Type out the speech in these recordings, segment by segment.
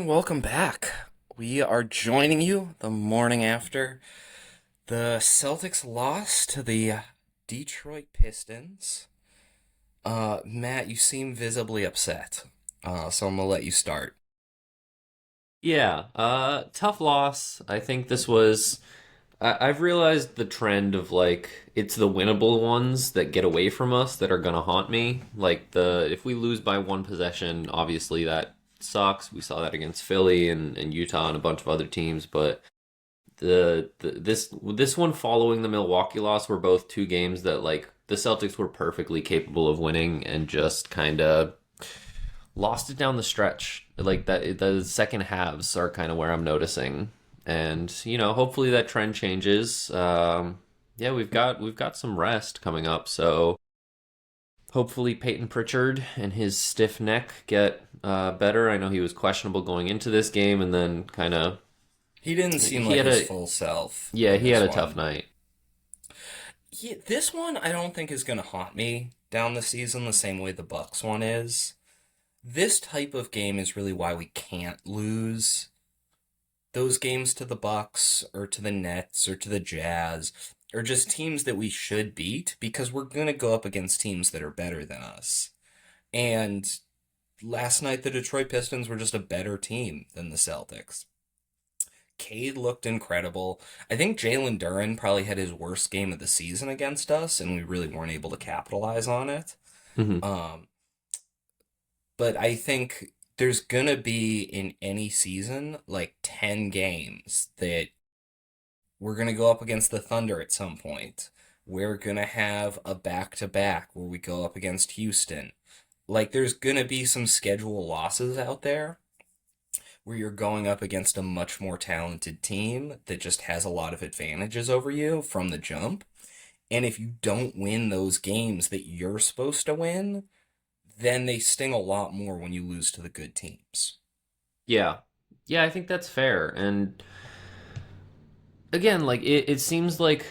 And welcome back. We are joining you the morning after the Celtics lost to the Detroit Pistons. Matt, you seem visibly upset. So I'm gonna let you start. Yeah, tough loss. I think this was. I've realized the trend of like it's the winnable ones that get away from us that are gonna haunt me. Like the if we lose by one possession, obviously that sucks. We saw that against Philly and Utah and a bunch of other teams, but this one following the Milwaukee loss were both two games that like the Celtics were perfectly capable of winning and just kind of lost it down the stretch. Like that, the second halves are kind of where I'm noticing, and hopefully that trend changes. Yeah, we've got some rest coming up, so hopefully Peyton Pritchard and his stiff neck get better. I know he was questionable going into this game, and then kind of He didn't seem he like had his a full self yeah in he had this a tough one. night. This one I don't think is gonna haunt me down the season the same way the Bucks one is. This type of game is really why we can't lose those games to the Bucks or to the Nets or to the Jazz or just teams that we should beat because we're going to go up against teams that are better than us. And last night the Detroit Pistons were just a better team than the Celtics. Cade looked incredible. I think Jalen Duren probably had his worst game of the season against us, and we really weren't able to capitalize on it. Hmm. Um, but I think there's gonna be in any season like 10 games that we're going to go up against the Thunder at some point. We're going to have a back to back where we go up against Houston. Like, there's going to be some schedule losses out there where you're going up against a much more talented team that just has a lot of advantages over you from the jump. And if you don't win those games that you're supposed to win, then they sting a lot more when you lose to the good teams. Yeah, yeah, I think that's fair. And again, like it seems like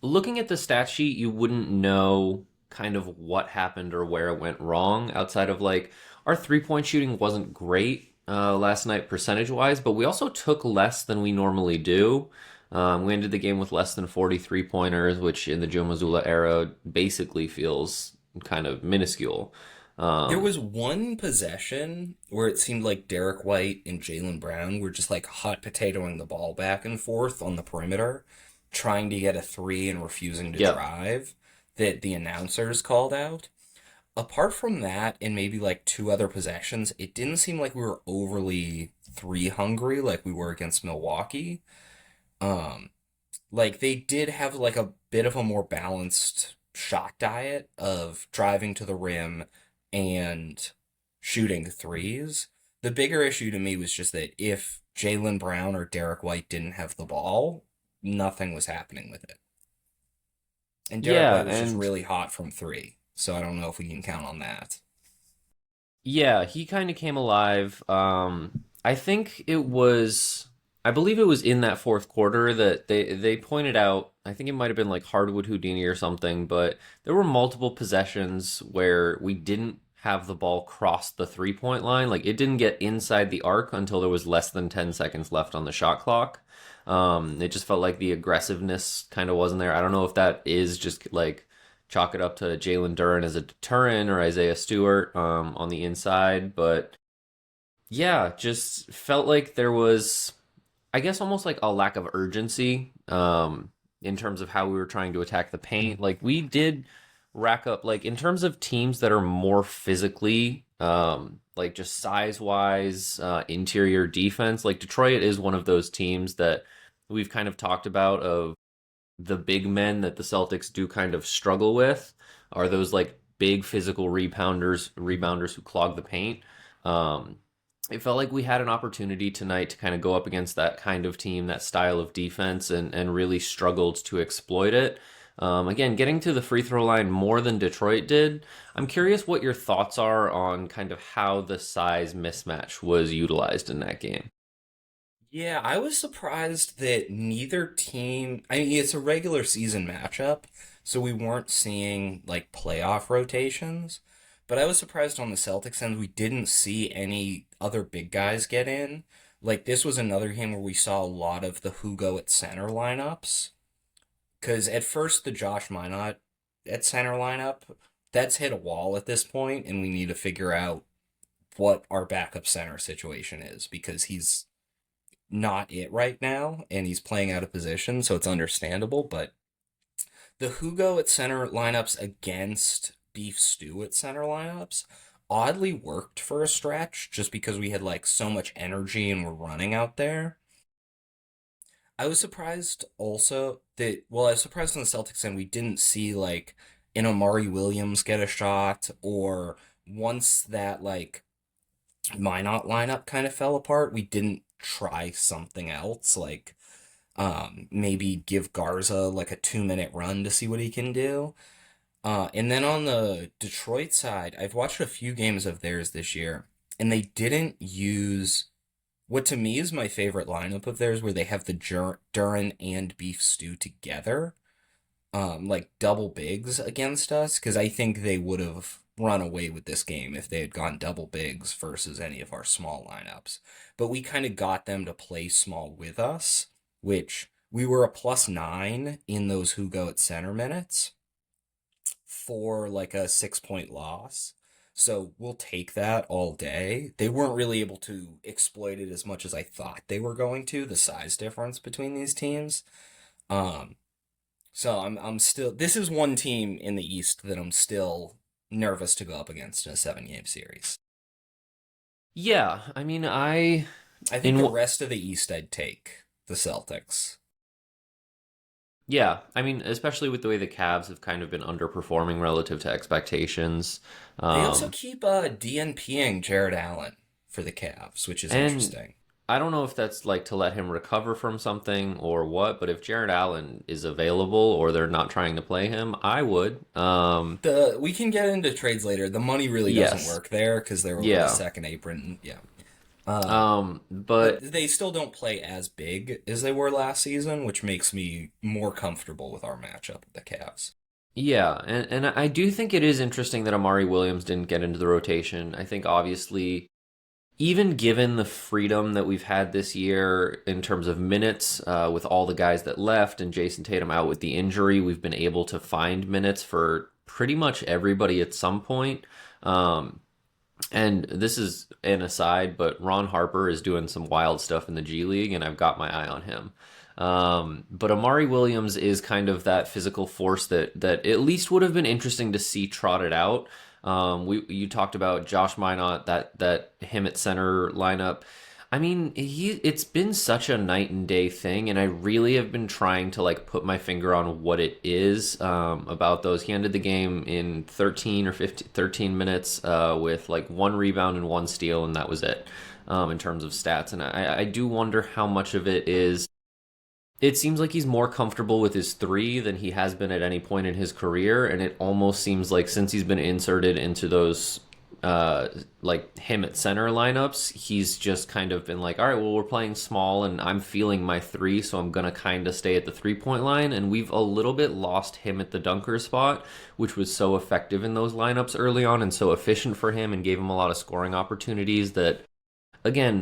looking at the stat sheet, you wouldn't know kind of what happened or where it went wrong outside of like our 3 point shooting wasn't great last night percentage wise, but we also took less than we normally do. We ended the game with less than 43 pointers, which in the Joe Mazzulla era basically feels kind of minuscule. There Um, was one possession where it seemed like Derek White and Jalen Brown were just like hot potatoing the ball back and forth on the perimeter, trying to get a three and refusing to yep. drive, that the announcers called out. Apart from that, and maybe like two other possessions, it didn't seem like we were overly three hungry like we were against Milwaukee. Um, like they did have like a bit of a more balanced shot diet of driving to the rim and shooting threes. The bigger issue to me was just that if Jalen Brown or Derek White didn't have the ball, nothing was happening with it. And Derek Yeah, White was just and really hot from three, so I don't know if we can count on that. yeah, he kind of came alive. I think it was, I believe it was in that fourth quarter that they pointed out. I think it might have been like Hardwood Houdini or something, but there were multiple possessions where we didn't have the ball cross the 3 point line. Like it didn't get inside the arc until there was less than 10 seconds left on the shot clock. It just felt like the aggressiveness kind of wasn't there. I don't know if that is just like chalk it up to Jalen Duren as a deterrent or Isaiah Stewart on the inside. But yeah, just felt like there was, I guess, almost like a lack of urgency in terms of how we were trying to attack the paint. Like we did rack up, like in terms of teams that are more physically, like just size wise, interior defense. Like Detroit is one of those teams that we've kind of talked about of the big men that the Celtics do kind of struggle with are those like big physical rebounders who clog the paint. Um, it felt like we had an opportunity tonight to kind of go up against that kind of team, that style of defense, and really struggled to exploit it. Again, getting to the free throw line more than Detroit did. I'm curious what your thoughts are on kind of how the size mismatch was utilized in that game. Yeah, I was surprised that neither team, I mean, it's a regular season matchup, so we weren't seeing like playoff rotations. But I was surprised on the Celtics end we didn't see any other big guys get in. Like this was another game where we saw a lot of the Hugo at center lineups. Because at first the Josh Minot at center lineup, that's hit a wall at this point, and we need to figure out what our backup center situation is because he's not it right now and he's playing out of position, so it's understandable. But the Hugo at center lineups against Beef Stew at center lineups oddly worked for a stretch just because we had like so much energy and we're running out there. I was surprised also that, well, I was surprised on the Celtics end we didn't see like an Amari Williams get a shot, or once that like Minot lineup kind of fell apart, we didn't try something else, like maybe give Garza like a 2 minute run to see what he can do. And then on the Detroit side, I've watched a few games of theirs this year, and they didn't use what to me is my favorite lineup of theirs, where they have the Duran and Beef Stew together, like double bigs against us, because I think they would have run away with this game if they had gone double bigs versus any of our small lineups. But we kind of got them to play small with us, which we were a +9 in those who go at center minutes for like a 6 point loss. So we'll take that all day. They weren't really able to exploit it as much as I thought they were going to, the size difference between these teams. Um, so I'm still, this is one team in the East that I'm still nervous to go up against in a 7 game series. Yeah, I mean, I I think in the w- rest of the East I'd take the Celtics. yeah, I mean, especially with the way the Cavs have kind of been underperforming relative to expectations. They also Um, keep DNPing Jared Allen for the Cavs, which is and interesting. I don't know if that's like to let him recover from something or what, but if Jared Allen is available or they're not trying to play him, I would. The We can get into trades later. The money really doesn't Yes. work there because they're over the Yeah. second apron. Yeah. Um, but But they still don't play as big as they were last season, which makes me more comfortable with our matchup with the Cavs. yeah, and I do think it is interesting that Amari Williams didn't get into the rotation. I think obviously, even given the freedom that we've had this year in terms of minutes, with all the guys that left and Jason Tatum out with the injury, we've been able to find minutes for pretty much everybody at some point. Um, and this is an aside, but Ron Harper is doing some wild stuff in the G League, and I've got my eye on him. But Amari Williams is kind of that physical force that at least would have been interesting to see trotted out. We You talked about Josh Minot, that him at center lineup. I mean, it's been such a night and day thing, and I really have been trying to like put my finger on what it is about those. He ended the game in 13 or 15, 13 minutes with like one rebound and one steal, and that was it in terms of stats. And I do wonder how much of it is. It seems like he's more comfortable with his three than he has been at any point in his career, and it almost seems like since he's been inserted into those like him at center lineups, he's just kind of been like, all right, well, we're playing small and I'm feeling my three, so I'm gonna kind of stay at the 3 point line. And we've a little bit lost him at the dunker spot, which was so effective in those lineups early on and so efficient for him and gave him a lot of scoring opportunities that, again,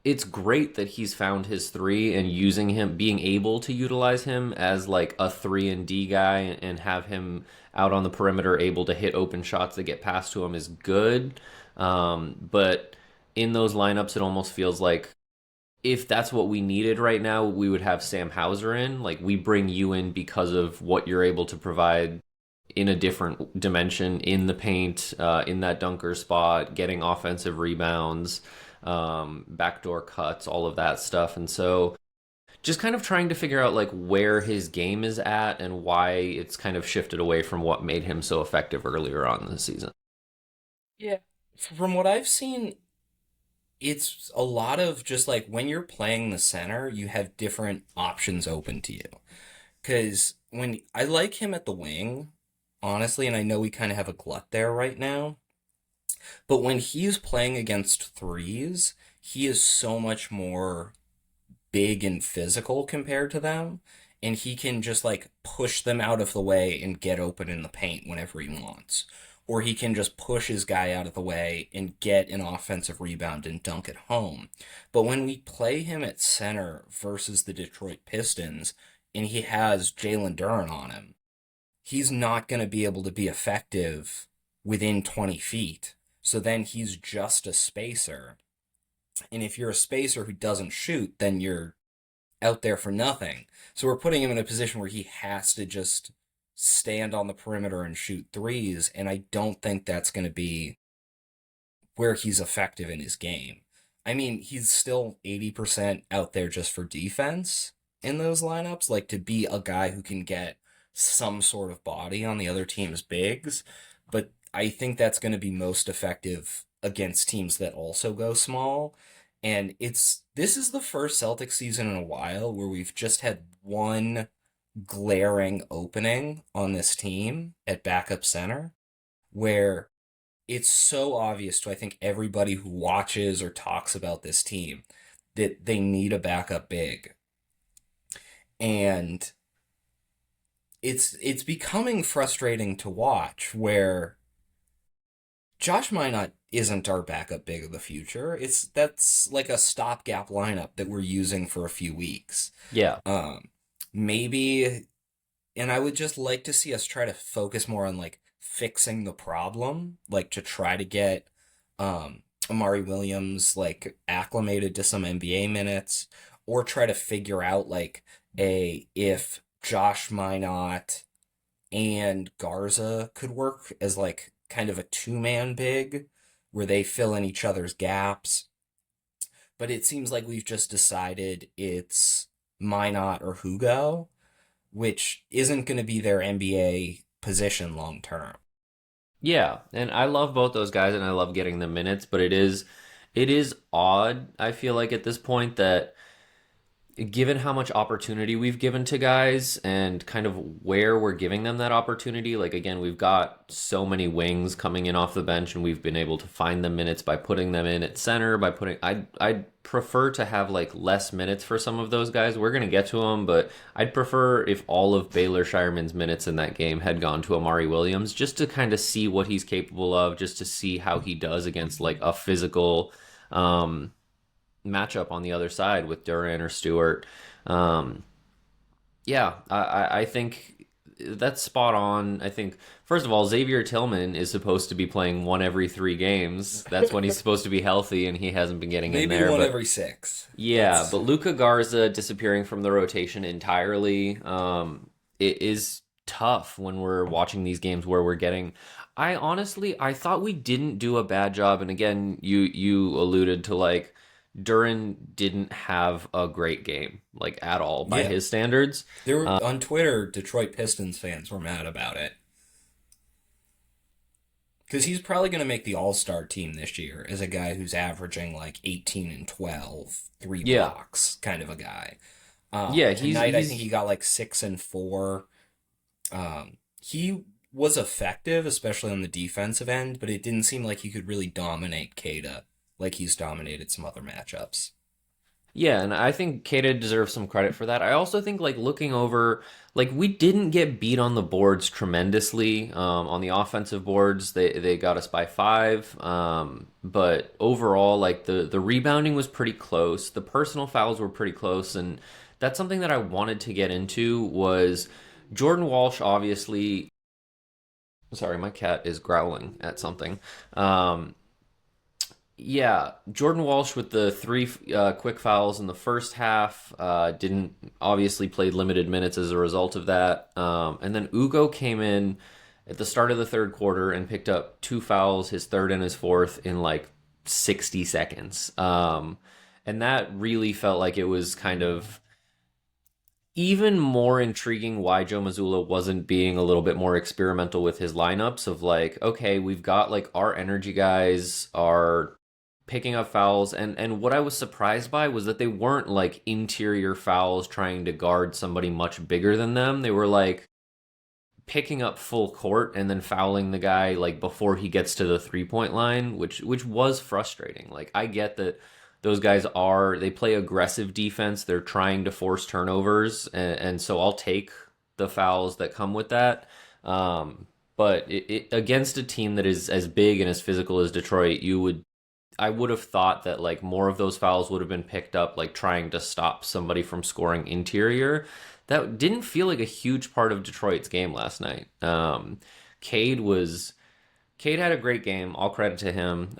it's great that he's found his three and using him, being able to utilize him as like a 3 and D guy and have him out on the perimeter able to hit open shots that get passed to him is good. But in those lineups, it almost feels like if that's what we needed right now, we would have Sam Hauser in. Like we bring you in because of what you're able to provide in a different dimension in the paint, in that dunker spot, getting offensive rebounds, backdoor cuts, all of that stuff. And so just kind of trying to figure out like where his game is at and why it's kind of shifted away from what made him so effective earlier on in the season. Yeah. From what I've seen, it's a lot of just like when you're playing the center, you have different options open to you. Because when I like him at the wing, honestly, and I know we kind of have a glut there right now, but when he's playing against threes, he is so much more big and physical compared to them. And he can just like push them out of the way and get open in the paint whenever he wants. or he can just push his guy out of the way and get an offensive rebound and dunk it home. But when we play him at center versus the Detroit Pistons and he has Jalen Duren on him, he's not going to be able to be effective within 20 feet. So then he's just a spacer. And if you're a spacer who doesn't shoot, then you're out there for nothing. So we're putting him in a position where he has to just stand on the perimeter and shoot threes. And I don't think that's going to be where he's effective in his game. I mean, he's still 80% out there just for defense in those lineups. Like to be a guy who can get some sort of body on the other team's bigs. But I think that's going to be most effective against teams that also go small. And this is the first Celtics season in a while where we've just had one glaring opening on this team at backup center where it's so obvious to I think everybody who watches or talks about this team that they need a backup big. And it's becoming frustrating to watch where Josh Minot isn't our backup big of the future. That's like a stopgap lineup that we're using for a few weeks. Yeah. Maybe, and I would just like to see us try to focus more on like fixing the problem, like to try to get Amari Williams like acclimated to some NBA minutes, or try to figure out like a if Josh Minot and Garza could work as like kind of a two-man big where they fill in each other's gaps. But it seems like we've just decided it's Minot or Hugo, which isn't going to be their NBA position long term. Yeah, and I love both those guys and I love getting them minutes, but it is odd, I feel like at this point that given how much opportunity we've given to guys and kind of where we're giving them that opportunity, like again, we've got so many wings coming in off the bench and we've been able to find them minutes by putting them in at center, by putting I'd prefer to have like less minutes for some of those guys. We're going to get to them, but I'd prefer if all of Baylor Shireman's minutes in that game had gone to Amari Williams just to kind of see what he's capable of, just to see how he does against like a physical matchup on the other side with Duran or Stewart. Um, yeah, I think that's spot on. I think, first of all, Xavier Tillman is supposed to be playing one every 3 games. That's when he's supposed to be healthy, and he hasn't been getting in Maybe there. one But every six. yeah, That's but Luca Garza disappearing from the rotation entirely, it is tough when we're watching these games where we're getting. I thought we didn't do a bad job, and again, you alluded to like Duran didn't have a great game, like at all by yeah. his standards. There were on Twitter, Detroit Pistons fans were mad about it because he's probably going to make the All Star team this year as a guy who's averaging like 18 and 12, three Yeah, blocks, kind of a guy. yeah, Tonight, I think he he's got like 6 and 4. He was effective, especially on the defensive end, but it didn't seem like he could really dominate Kada like he's dominated some other matchups. Yeah, and I think Keita deserves some credit for that. I also think like looking over, like we didn't get beat on the boards tremendously. On the offensive boards, they got us by 5. But overall, like the rebounding was pretty close. The personal fouls were pretty close, and that's something that I wanted to get into was Jordan Walsh. Obviously, sorry, my cat is growling at something. Yeah, Jordan Walsh with the 3 quick fouls in the first half didn't obviously played limited minutes as a result of that. And then Ugo came in at the start of the third quarter and picked up 2 fouls, his third and his fourth in like 60 seconds. And that really felt like it was kind of even more intriguing why Joe Mazzulla wasn't being a little bit more experimental with his lineups of like, okay, we've got like our energy guys are picking up fouls and what I was surprised by was that they weren't like interior fouls trying to guard somebody much bigger than them. They were like picking up full court and then fouling the guy like before he gets to the 3-point line, which was frustrating. Like I get that those guys they play aggressive defense. They're trying to force turnovers and so I'll take the fouls that come with that. But against a team that is as big and as physical as Detroit, I would have thought that like more of those fouls would have been picked up, like trying to stop somebody from scoring interior. That didn't feel like a huge part of Detroit's game last night. Cade was Cade had a great game. All credit to him.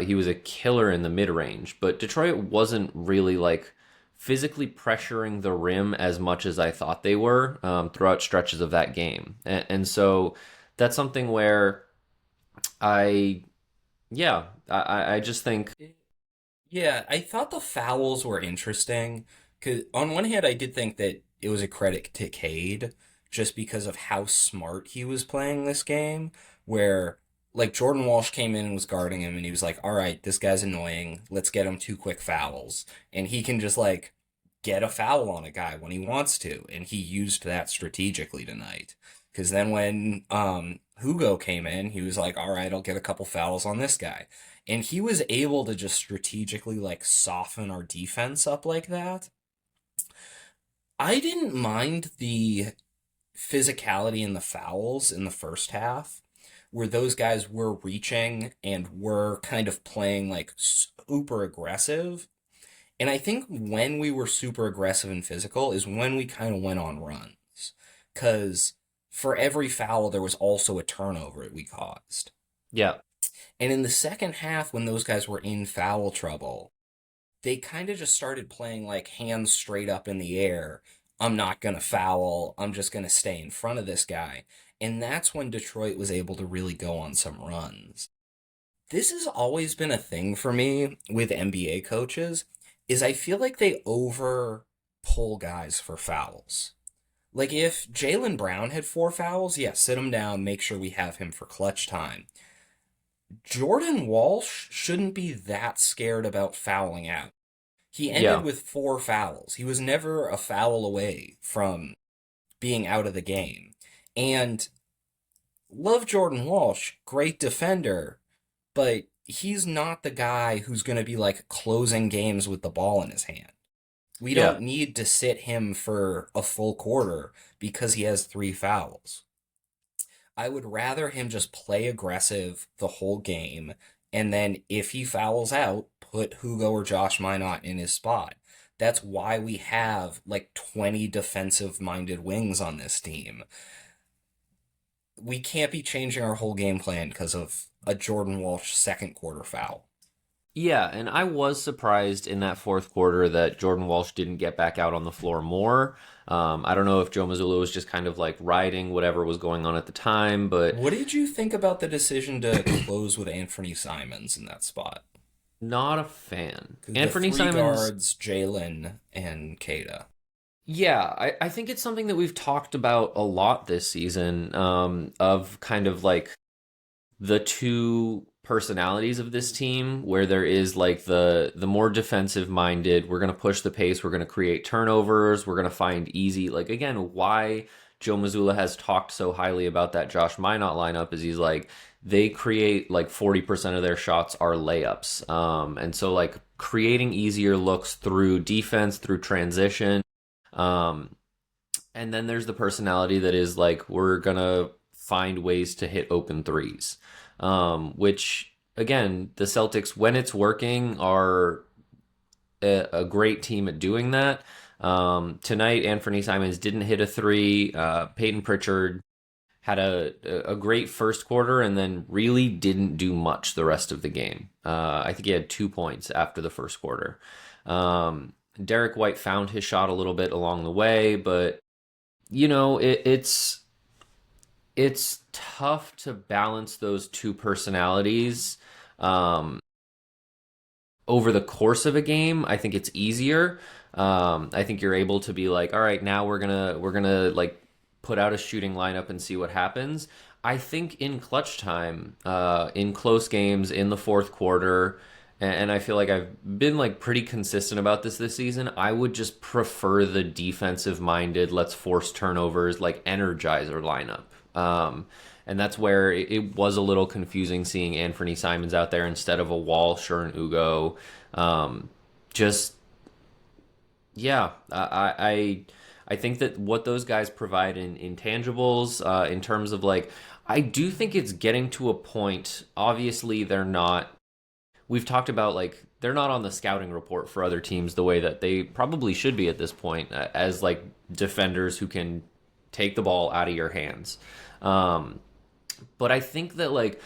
He was a killer in the mid range, but Detroit wasn't really like physically pressuring the rim as much as I thought they were throughout stretches of that game, and so that's something where I yeah I just think Yeah, I thought the fouls were interesting because on one hand, I did think that it was a credit to Cade just because of how smart he was playing this game. Where like Jordan Walsh came in and was guarding him, and he was like, "All right, this guy's annoying. Let's get him two quick fouls," and he can just like get a foul on a guy when he wants to, and he used that strategically tonight. Because then when Hugo came in, he was like, "All right, I'll get a couple fouls on this guy." And he was able to just strategically like soften our defense up like that. I didn't mind the physicality in the fouls in the first half, where those guys were reaching and were kind of playing like super aggressive. And I think when we were super aggressive and physical is when we kind of went on runs. Because for every foul, there was also a turnover we caused. yeah And in the second half, when those guys were in foul trouble, they kind of just started playing like hands straight up in the air. I'm not going to foul. I'm just going to stay in front of this guy. And that's when Detroit was able to really go on some runs. This has always been a thing for me with NBA coaches is I feel like they over pull guys for fouls. Like if Jaylen Brown had four fouls, yeah, sit him down, make sure we have him for clutch time. Jordan Walsh shouldn't be that scared about fouling out. He ended yeah with four fouls. He was never a foul away from being out of the game. And love Jordan Walsh, great defender, but he's not the guy who's going to be like closing games with the ball in his hand. We yeah don't need to sit him for a full quarter because he has three fouls. I would rather him just play aggressive the whole game, and then if he fouls out, put Hugo or Josh Minot in his spot. That's why we have like 20 defensive minded wings on this team. We can't be changing our whole game plan because of a Jordan Walsh second quarter foul. Yeah, and I was surprised in that fourth quarter that Jordan Walsh didn't get back out on the floor more. I don't know if Joe Mazzulla was just kind of like riding whatever was going on at the time, but What did you think about the decision to close with Anthony Simons in that spot? not a fan. The Anthony three Simons, guards, Jalen and Kada. yeah, I think it's something that we've talked about a lot this season, of kind of like the two personalities of this team where there is like the more defensive minded, we're going to push the pace, we're going to create turnovers, we're going to find easy, like again why Joe Mazzulla has talked so highly about that Josh Minot lineup is he's like they create like 40% of their shots are layups, and so like creating easier looks through defense, through transition, um and then there's the personality that is like, we're gonna find ways to hit open threes, which again, the Celtics, when it's working, are a great team at doing that. Tonight, Anthony Simons didn't hit a three. Peyton Pritchard had a great first quarter and then really didn't do much the rest of the game. I think he had 2 points after the first quarter. Derek White found his shot a little bit along the way, but it's tough to balance those two personalities um, over the course of a game. I think it's easier. I think you're able to be like, all right, now we're gonna like put out a shooting lineup and see what happens. I think in clutch time, in close games, in the fourth quarter, and I feel like I've been like pretty consistent about this season. I would just prefer the defensive minded, let's force turnovers, like energizer lineup. And that's where it was a little confusing seeing Anthony Simons out there instead of a Walsh or an Ugo. Just yeah, I think that what those guys provide in intangibles, in terms of like, I do think it's getting to a point. Obviously, they're not. We've talked about like they're not on the scouting report for other teams the way that they probably should be at this point, as like defenders who can take the ball out of your hands. Um, but I think that like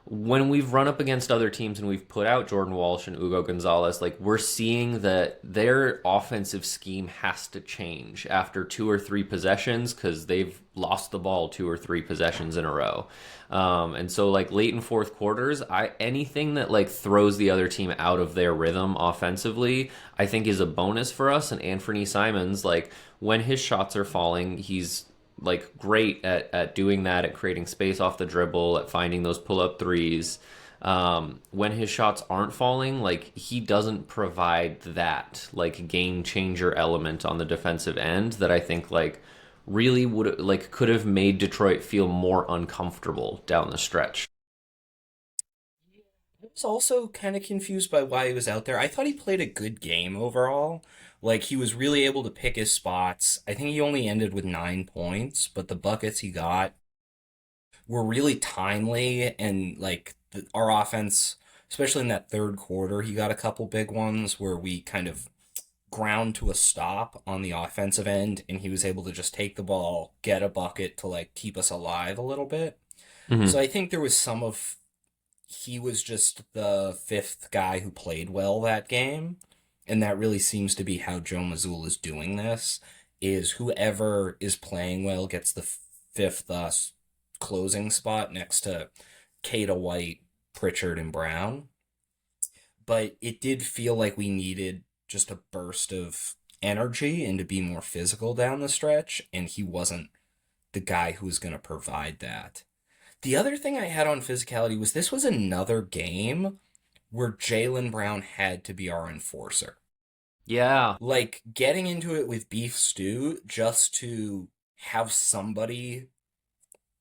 when we've run up against other teams and we've put out Jordan Walsh and Ugo Gonzalez, like we're seeing that their offensive scheme has to change after two or three possessions because they've lost the ball two or three possessions in a row. And so like late in fourth quarters, I anything that like throws the other team out of their rhythm offensively, I think is a bonus for us. And Anthony Simons, like when his shots are falling, he's like great at doing that, at creating space off the dribble, at finding those pull up threes. When his shots aren't falling, like he doesn't provide that like game changer element on the defensive end that I think like really would like could have made Detroit feel more uncomfortable down the stretch. I was also kind of confused by why he was out there. I thought he played a good game overall. Like he was really able to pick his spots. I think he only ended with 9 points, but the buckets he got were really timely and like our offense, especially in that third quarter, he got a couple big ones where we kind of ground to a stop on the offensive end and he was able to just take the ball, get a bucket to like keep us alive a little bit. So Mm-hmm. I think there was some of he was just the fifth guy who played well that game. And that really seems to be how Joe Mazzulla is doing this is whoever is playing well gets the fifth closing spot next to Kata White, Pritchard, and Brown. But it did feel like we needed just a burst of energy and to be more physical down the stretch, and he wasn't the guy who was going to provide that. The other thing I had on physicality was this was another game where Jaylen Brown had to be our enforcer. Yeah. Like getting into it with Beef Stew just to have somebody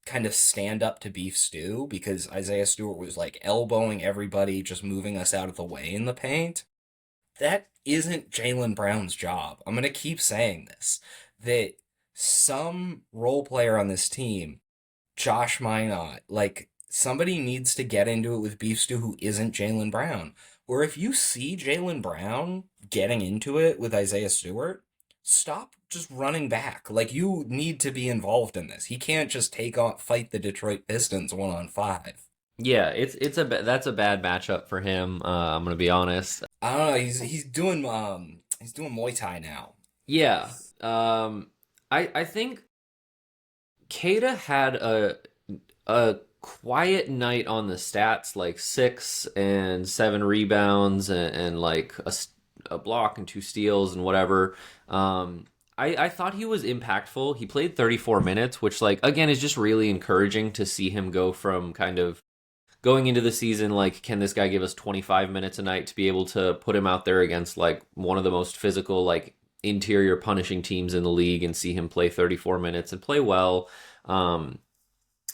kind of stand up to Beef Stew because Isaiah Stewart was like elbowing everybody, just moving us out of the way in the paint. That isn't Jaylen Brown's job. I'm going to keep saying this that some role player on this team, Josh Minot, like somebody needs to get into it with Beef Stew who isn't Jaylen Brown. Or if you see Jaylen Brown getting into it with Isaiah Stewart, stop just running back. Like you need to be involved in this. He can't just fight the Detroit Pistons 1-on-5. Yeah, that's a bad matchup for him. I'm gonna be honest. I don't know. He's doing Muay Thai now. Yeah. Um, I think Kata had a quiet night on the stats, like 6 and 7 rebounds and like a block and two steals and whatever. I thought he was impactful. He played 34 minutes, which like again is just really encouraging to see him go from kind of going into the season like can this guy give us 25 minutes a night to be able to put him out there against like one of the most physical like interior punishing teams in the league and see him play 34 minutes and play well. um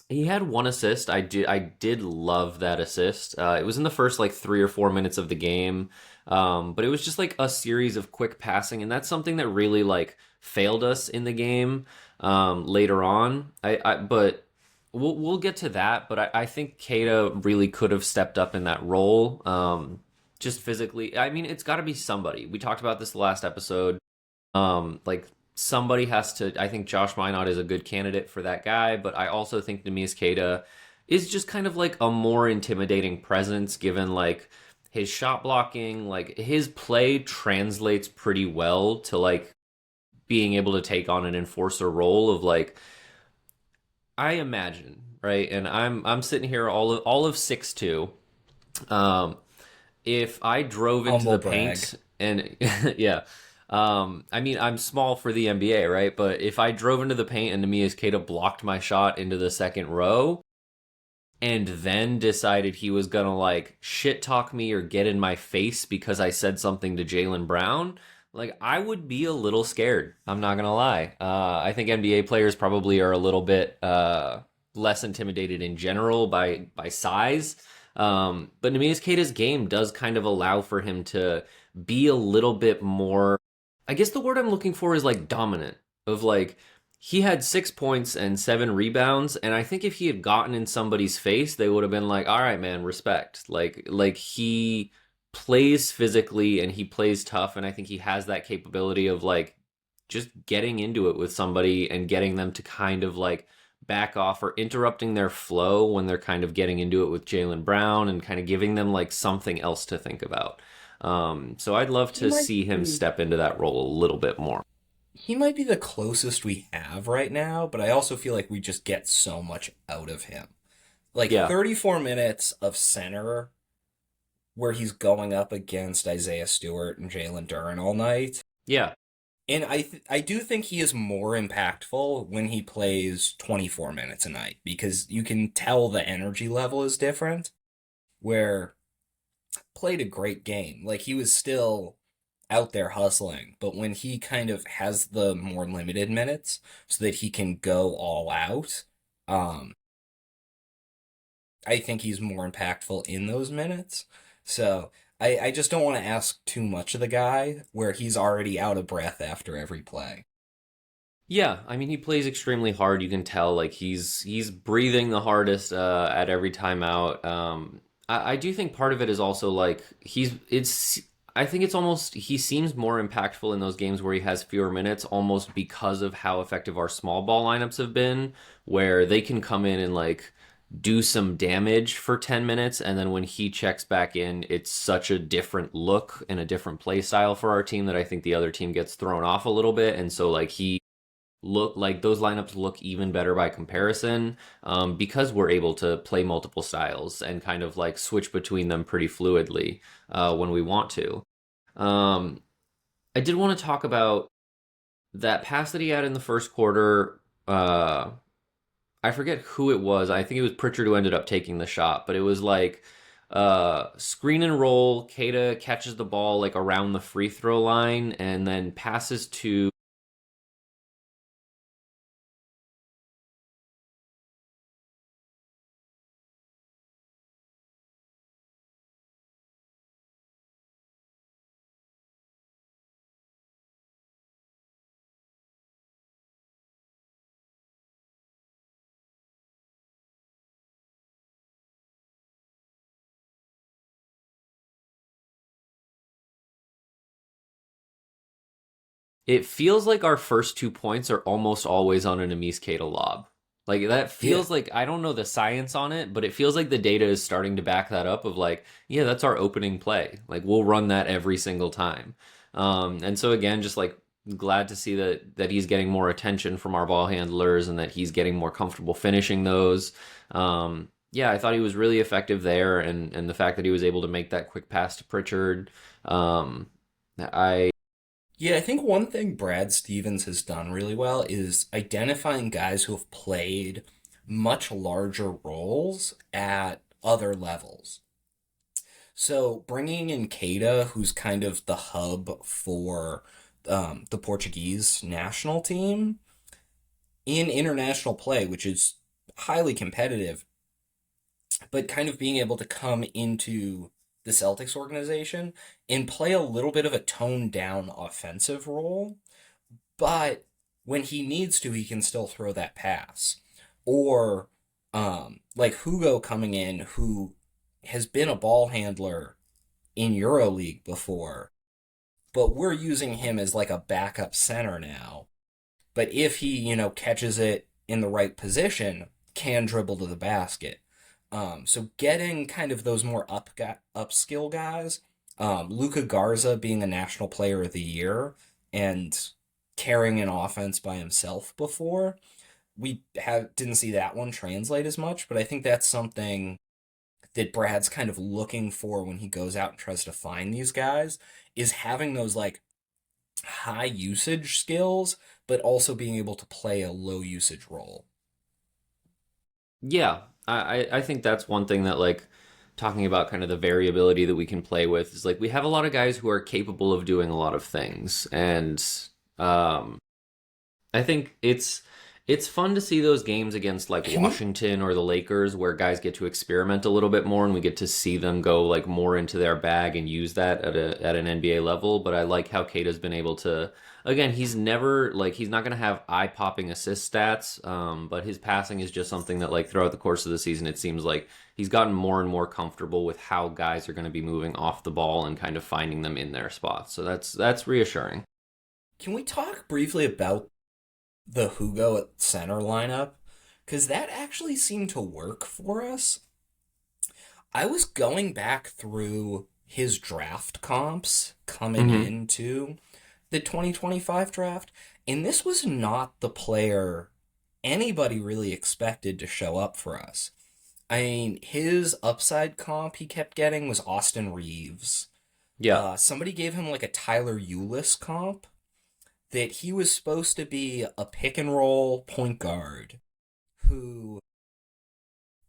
he had one assist. I did love that assist. It was in the first like 3 or 4 minutes of the game, but it was just like a series of quick passing, and that's something that really like failed us in the game later on. But we'll get to that. But I think Keita really could have stepped up in that role. Just physically, I mean, it's got to be somebody. We talked about this the last episode. Like somebody has to. I think Josh Minot is a good candidate for that guy, but I also think Neemias Queta is just kind of like a more intimidating presence, given like his shot blocking, like his play translates pretty well to like being able to take on an enforcer role of like I imagine right, and I'm sitting here all of 6'2". Um, if I drove into Humble the brag. paint and yeah, I mean I'm small for the NBA, right? But if I drove into the paint and Neemias Queta blocked my shot into the second row and then decided he was gonna like shit talk me or get in my face because I said something to Jaylen Brown, like I would be a little scared. I'm not gonna lie. I think NBA players probably are a little bit less intimidated in general by size. But Neemias Queta's game does kind of allow for him to be a little bit more. I guess the word I'm looking for is like dominant. of like he had 6 points and 7 rebounds, and I think if he had gotten in somebody's face, they would have been like, "All right, man, respect." Like he plays physically and he plays tough, and I think he has that capability of like just getting into it with somebody and getting them to kind of like back off or interrupting their flow when they're kind of getting into it with Jaylen Brown and kind of giving them like something else to think about. So I'd love He to might see him be step into that role a little bit more. he might be the closest we have right now, but I also feel like we just get so much out of him. Like Yeah, 34 minutes of center where he's going up against Isaiah Stewart and Jalen Duren all night. yeah, And I do think he is more impactful when he plays 24 minutes a night because you can tell the energy level is different. Where played a great game, like he was still out there hustling, but when he kind of has the more limited minutes so that he can go all out, um, I think he's more impactful in those minutes. So I just don't want to ask too much of the guy where he's already out of breath after every play. yeah. I mean, he plays extremely hard. You can tell like he's breathing the hardest at every timeout. I do think part of it is also like he's it's. I think it's almost he seems more impactful in those games where he has fewer minutes, almost because of how effective our small ball lineups have been, where they can come in and like do some damage for 10 minutes, and then when he checks back in, it's such a different look and a different play style for our team that I think the other team gets thrown off a little bit. And so like he look like those lineups look even better by comparison, because we're able to play multiple styles and kind of like switch between them pretty fluidly when we want to. Um, I did want to talk about that pass that he had in the first quarter. I forget who it was. I think it was Pritchard who ended up taking the shot, but it was like screen and roll. Keita catches the ball like around the free throw line and then passes to. It feels like our first 2 points are almost always on an Amis Keita lob. Like that Yeah. feels like I don't know the science on it, but it feels like the data is starting to back that up. Of like, yeah, that's our opening play. Like we'll run that every single time. And so again, just like glad to see that he's getting more attention from our ball handlers and that he's getting more comfortable finishing those. Yeah, I thought he was really effective there, and the fact that he was able to make that quick pass to Pritchard. Um, I Yeah, I think one thing Brad Stevens has done really well is identifying guys who have played much larger roles at other levels. So bringing in Keita, who's kind of the hub for the Portuguese national team in international play, which is highly competitive, but kind of being able to come into the Celtics organization and play a little bit of a toned down offensive role, but when he needs to, he can still throw that pass. Or like Hugo coming in, who has been a ball handler in EuroLeague before, but we're using him as like a backup center now. But if he, catches it in the right position, can dribble to the basket. So getting kind of those more upskill guys, Luca Garza being a National Player of the Year and carrying an offense by himself before, we didn't see that one translate as much, but I think that's something that Brad's kind of looking for when he goes out and tries to find these guys is having those like high usage skills, but also being able to play a low usage role. Yeah, I think that's one thing that like talking about kind of the variability that we can play with is like we have a lot of guys who are capable of doing a lot of things, and um, I think It's fun to see those games against like Can we Washington or the Lakers where guys get to experiment a little bit more and we get to see them go like more into their bag and use that at an NBA level. But I like how Kata's been able to again, he's never like he's not gonna have eye-popping assist stats, but his passing is just something that like throughout the course of the season it seems like he's gotten more and more comfortable with how guys are gonna be moving off the ball and kind of finding them in their spots. So that's reassuring. can we talk briefly about the Hugo at center lineup? Because that actually seemed to work for us. I was going back through his draft comps coming Hmm. into the 2025 draft, and this was not the player anybody really expected to show up for us. I mean, his upside comp he kept getting was Austin Reeves. Yeah. Somebody gave him like a Tyler Eulis comp that he was supposed to be a pick and roll point guard who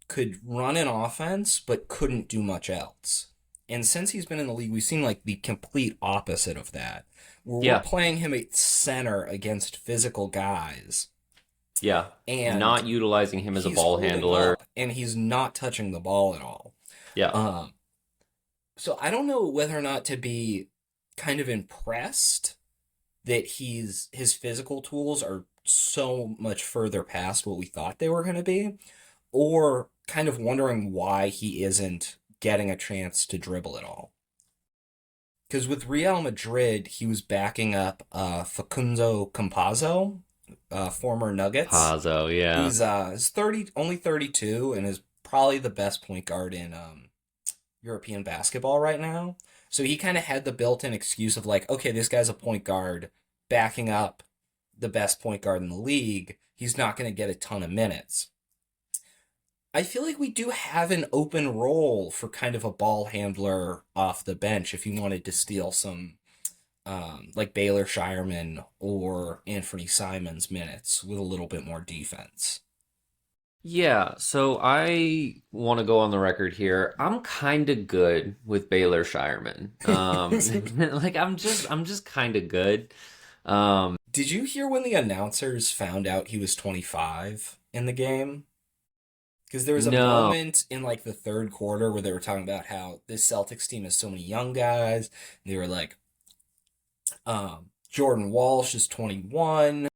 could run an offense but couldn't do much else. And since he's been in the league, we've seen like the complete opposite of that, where we're Yeah. playing him at center against physical guys, Yeah. and Not utilizing him as a he's ball holding handler. up and he's not touching the ball at all. Yeah. Um, so I don't know whether or not to be kind of impressed that his physical tools are so much further past what we thought they were going to be, or kind of wondering why he isn't getting a chance to dribble at all. Because with Real Madrid, he was backing up Facundo Campazzo, former Nuggets, Pazzo, yeah. who's is 30, only 32, and is probably the best point guard in European basketball right now. So he kind of had the built-in excuse of like, okay, this guy's a point guard backing up the best point guard in the league. He's not going to get a ton of minutes. I feel like we do have an open role for kind of a ball handler off the bench if you wanted to steal some like Baylor Shireman or Anthony Simons minutes with a little bit more defense. Yeah, so I want to go on the record here. I'm kind of good with Baylor Shireman. Like I'm just kind of good. Um, Did you hear when the announcers found out he was 25 in the game? Because there was a no. moment in like the third quarter where they were talking about how this Celtics team has so many young guys. And they were like, Jordan Walsh is 21,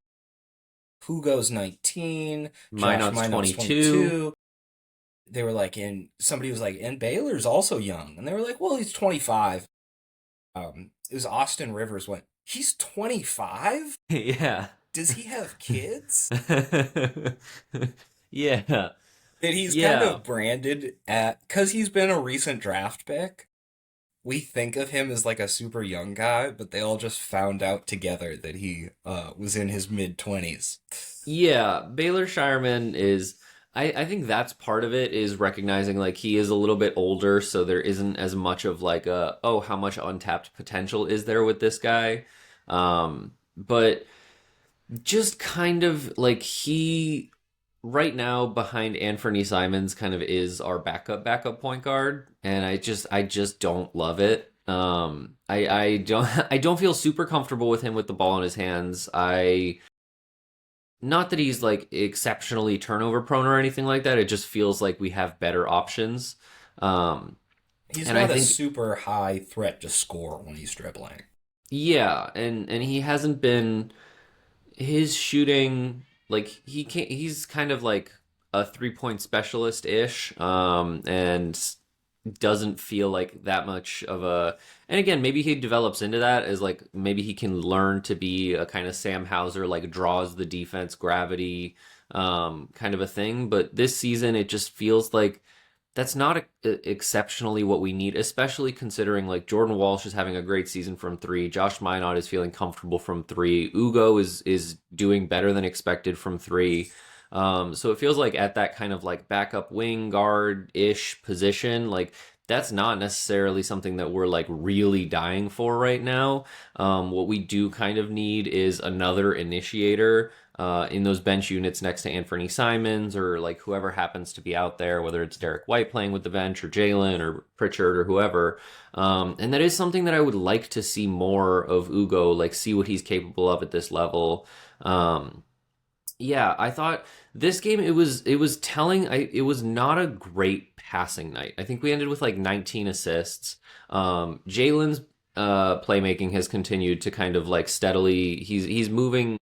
Hugo's 19, Josh Minot's Minot's 22. 22. They were like, and somebody was like, and Baylor's also young. And they were like, well, he's 25. It was Austin Rivers went, he's 25? Yeah. Does he have kids? Yeah. That he's kind Yeah. of branded at, because he's been a recent draft pick. We think of him as like a super young guy, but they all just found out together that he was in his mid 20s. Yeah, Baylor Shireman is I think that's part of it is recognizing like he is a little bit older, so there isn't as much of like a oh how much untapped potential is there with this guy. But just kind of like he right now behind Anthony Simons kind of is our backup point guard, and I just don't love it. I don't I don't feel super comfortable with him with the ball in his hands. I not that he's like exceptionally turnover prone or anything like that. It just feels like we have better options. Um, He's and I not a think, super high threat to score when he's dribbling. yeah, and he hasn't been his shooting like he can't. He's kind of like a 3 point specialist ish, and doesn't feel like that much of a. And again, maybe he develops into that as like maybe he can learn to be a kind of Sam Hauser, like draws the defense gravity, kind of a thing. But this season, it just feels like that's not exceptionally what we need, especially considering like Jordan Walsh is having a great season from three. Josh Minot is feeling comfortable from three. Ugo is doing better than expected from three. So it feels like at that kind of like backup wing guard ish position, like that's not necessarily something that we're like really dying for right now. What we do kind of need is another initiator in those bench units next to Anthony Simons or like whoever happens to be out there, whether it's Derek White playing with the bench or Jalen or Pritchard or whoever. And that is something that I would like to see more of Ugo, like see what he's capable of at this level. Um, Yeah, I thought this game it was telling. It was not a great passing night. I think we ended with like 19 assists. Jalen's playmaking has continued to kind of like steadily. He's moving.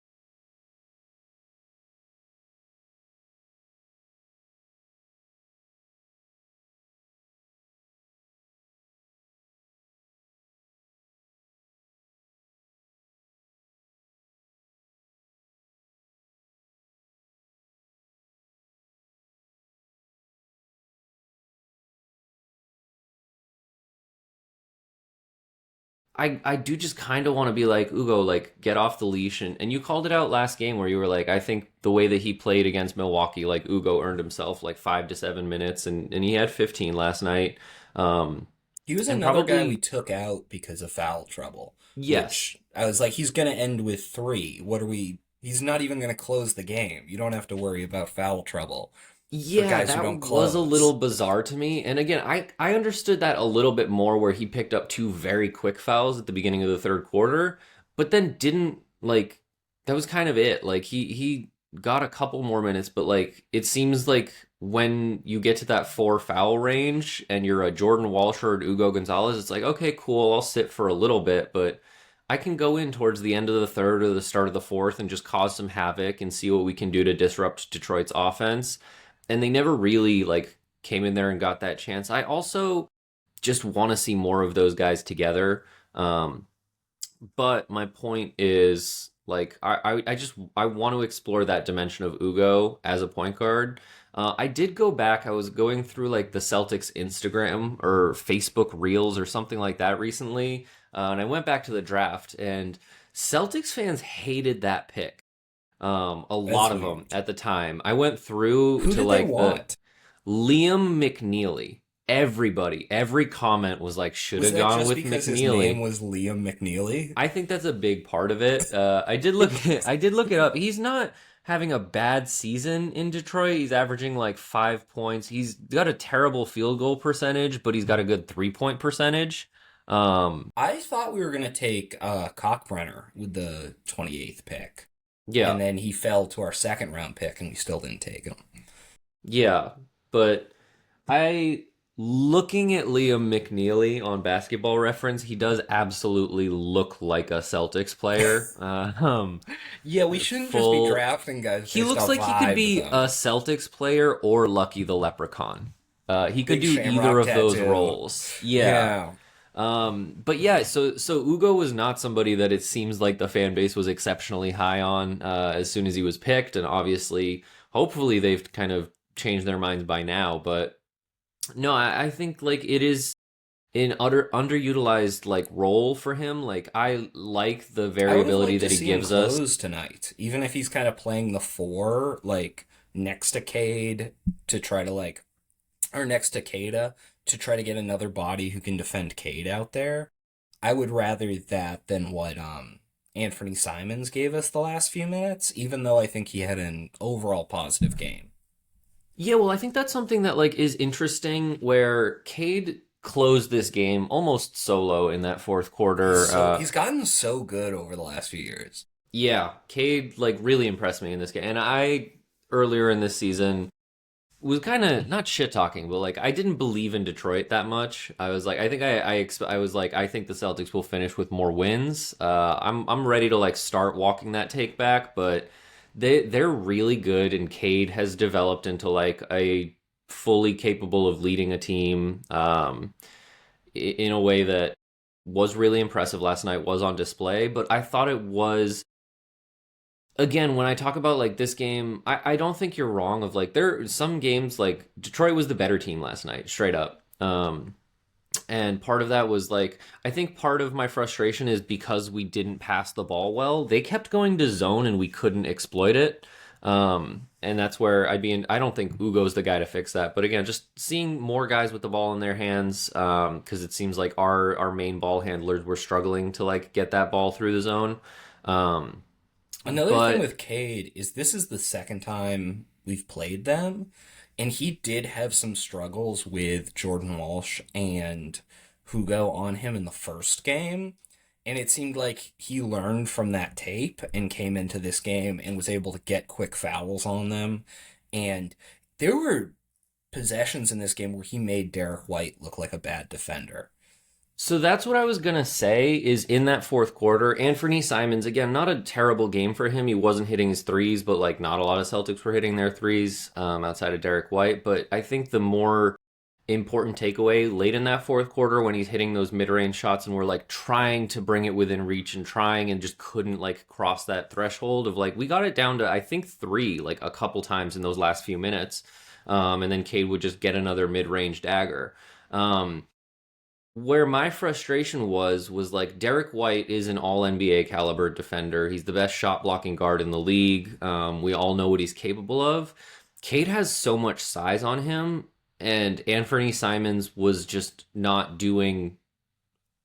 I do just kind of want to be like Ugo, like get off the leash, and you called it out last game where you were like, I think the way that he played against Milwaukee, like Ugo earned himself like 5 to 7 minutes, and he had 15 last night, um, He was and another guy we probably took out because of foul trouble, yes. which I was like, he's going to end with three. What are we? He's not even going to close the game. You don't have to worry about foul trouble for Yeah, guys who that don't was a little close. bizarre to me. And again, I understood that a little bit more where he picked up two very quick fouls at the beginning of the third quarter, but then didn't like that was kind of it. Like he got a couple more minutes, but like it seems like when you get to that four foul range and you're a Jordan Walsh or an Ugo Gonzalez, it's like, okay, cool, I'll sit for a little bit, but I can go in towards the end of the third or the start of the fourth and just cause some havoc and see what we can do to disrupt Detroit's offense, and they never really like came in there and got that chance. I also just want to see more of those guys together. Um, but my point is like I want to explore that dimension of Ugo as a point guard. I did go back. I was going through like the Celtics Instagram or Facebook Reels or something like that recently, and I went back to the draft, and Celtics fans hated that pick. A That's lot of them weird. at the time. I went through Who to did they like the want? Liam McNeely. Everybody, every comment was like, should Was have that gone just with because his name McNeely. was Liam McNeely? I think that's a big part of it. I did look I did look it up. He's not having a bad season in Detroit. He's averaging like 5 points. He's got a terrible field goal percentage, but he's got a good 3 point percentage. Um, I thought we were going to take Cockbrenner with the 28th pick, yeah, and then he fell to our second round pick, and we still didn't take him. yeah, but I looking at Liam McNeely on Basketball Reference, he does absolutely look like a Celtics player. Yeah, we shouldn't just be Full. drafting guys He based looks off like he could vibe, be a though. Celtics player or Lucky the Leprechaun. He could Big do either shamrock of those tattoo. roles. Yeah. Yeah. But yeah, so Ugo was not somebody that it seems like the fan base was exceptionally high on as soon as he was picked, and obviously, hopefully, they've kind of changed their minds by now. But no, I think like it is an utter underutilized like role for him. Like I like the I would have variability liked to that he see him gives us. close tonight, even if he's kind of playing the four, like next to Cade to try to like, or next to Cada to try to get another body who can defend Cade out there. I would rather that than what Anthony Simons gave us the last few minutes, even though I think he had an overall positive game. Yeah, well, I think that's something that like is interesting where Cade closed this game almost solo in that fourth quarter. He's gotten so good over the last few years. Yeah, Cade like really impressed me in this game. And I earlier in this season was kind of not shit talking, but like I didn't believe in Detroit that much. I was like, I think I was like, I think the Celtics will finish with more wins. I'm ready to like start walking that take back, but they're really good, and Cade has developed into like a fully capable of leading a team in a way that was really impressive last night. Was on display, but I thought it was again, when I talk about like this game, I don't think you're wrong of like there are some games like Detroit was the better team last night, straight up. And part of that was like I think part of my frustration is because we didn't pass the ball well. They kept going to zone and we couldn't exploit it. And that's where I'd be in. I don't think Ugo's the guy to fix that. But again, just seeing more guys with the ball in their hands, because it seems like our main ball handlers were struggling to like get that ball through the zone. Um, Another thing but with Cade is this is the second time we've played them, and he did have some struggles with Jordan Walsh and Hugo on him in the first game. And it seemed like he learned from that tape and came into this game and was able to get quick fouls on them. And there were possessions in this game where he made Derek White look like a bad defender. So that's what I was gonna say is in that fourth quarter, Anthony Simons, again, not a terrible game for him. He wasn't hitting his threes, but like not a lot of Celtics were hitting their threes outside of Derek White. But I think the more important takeaway late in that fourth quarter when he's hitting those mid-range shots and we're like trying to bring it within reach and trying and just couldn't like cross that threshold of like we got it down to I think three like a couple times in those last few minutes. And then Cade would just get another mid-range dagger. Where my frustration was like Derek White is an all NBA caliber defender. He's the best shot blocking guard in the league. We all know what he's capable of. Cade has so much size on him, and Anthony Simons was just not doing